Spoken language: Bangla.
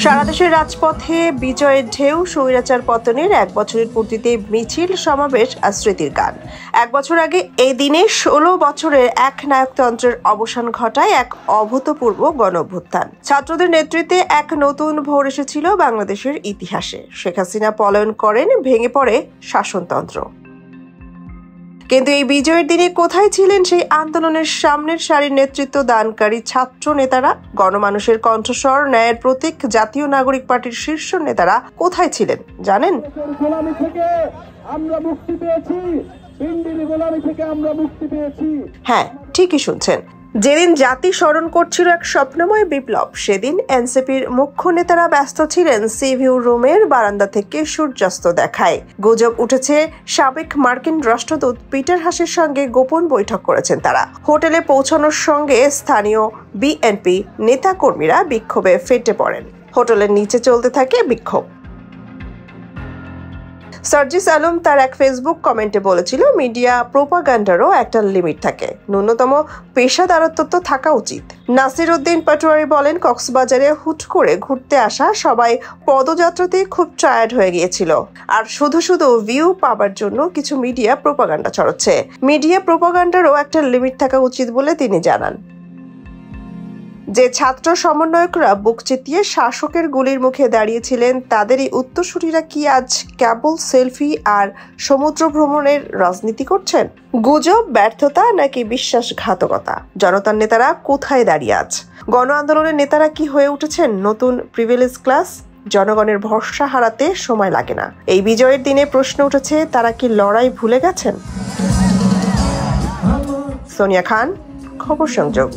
সারা দেশের রাজপথে বিজয়ের ঢেউ, স্বৈরাচার পতনের 1 বছরের পূর্তিতে মিছিল, সমাবেশ আর স্মৃতির গান। 1 বছর আগে এই দিনে 16 বছরের এক নায়কতন্ত্রের অবসান ঘটায় এক অভূতপূর্ব গণঅভ্যুত্থান। ছাত্রদের নেতৃত্বে এক নতুন ভোর এসেছিল বাংলাদেশের ইতিহাসে। শেখ হাসিনা পলায়ন করেন, ভেঙে পড়ে শাসনতন্ত্র। কিন্তু এই বিজয়ের দিনে কোথায় ছিলেন সেই আন্দোলনের সামনের সারির নেতৃত্ব দানকারী ছাত্র নেতারা? গণমানুষের কণ্ঠস্বর, ন্যায়ের প্রতীক জাতীয় নাগরিক পার্টির শীর্ষ নেতারা কোথায় ছিলেন জানেন? হ্যাঁ, ঠিকই শুনছেন। যেদিন জাতি স্মরণ করছিল এক স্বপ্নময় বিপ্লব, সেদিন এনসিপির মুখ্য নেতারা ব্যস্ত ছিলেন সিভিউ রুমের বারান্দা থেকে সূর্যাস্ত দেখায়। গুজব উঠেছে সাবেক মার্কিন রাষ্ট্রদূত পিটার হাসের সঙ্গে গোপন বৈঠক করেছেন তারা। হোটেলে পৌঁছানোর সঙ্গে স্থানীয় বিএনপি নেতাকর্মীরা বিক্ষোভে ফেটে পড়েন। হোটেলের নিচে চলতে থাকে বিক্ষোভ। সার্জিস আলম তার এক ফেসবুক কমেন্টে বলেছিল, মিডিয়া প্রোপাগান্ডারও একটা লিমিট থাকে, ন্যূনতম পেশাদারত্ব তো থাকা উচিত। নাসির উদ্দিন পাটোয়ারি বলেন, কক্সবাজারে হুট করে ঘুরতে আসা সবাই পদযাত্রাতে খুব টায়ার্ড হয়ে গিয়েছিল, আর শুধু ভিউ পাবার জন্য কিছু মিডিয়া প্রোপাগান্ডা ছড়াচ্ছে। মিডিয়া প্রোপাগান্ডারও একটা লিমিট থাকা উচিত বলে তিনি জানান। যে ছাত্র সমন্বয়করা বুক চিতিয়ে শাসকের গুলির মুখে দাঁড়িয়েছিলেন, তাদের এই উত্তরসূরিরা কি আজ কেবল সেলফি আর সমুদ্র ভ্রমণের রাজনীতি করছেন? গুজব, ব্যর্থতা নাকি বিশ্বাসঘাতকতা? জনতার নেতারা কোথায় দাঁড়িয়ে আজ? গণ আন্দোলনের নেতারা কি হয়ে উঠেছেন নতুন প্রিভিলেজ ক্লাস? জনগণের ভরসা হারাতে সময় লাগে না। এই বিজয়ের দিনে প্রশ্ন উঠেছে, তারা কি লড়াই ভুলে গেছেন? সোনিয়া খান, খবর সংযোগ।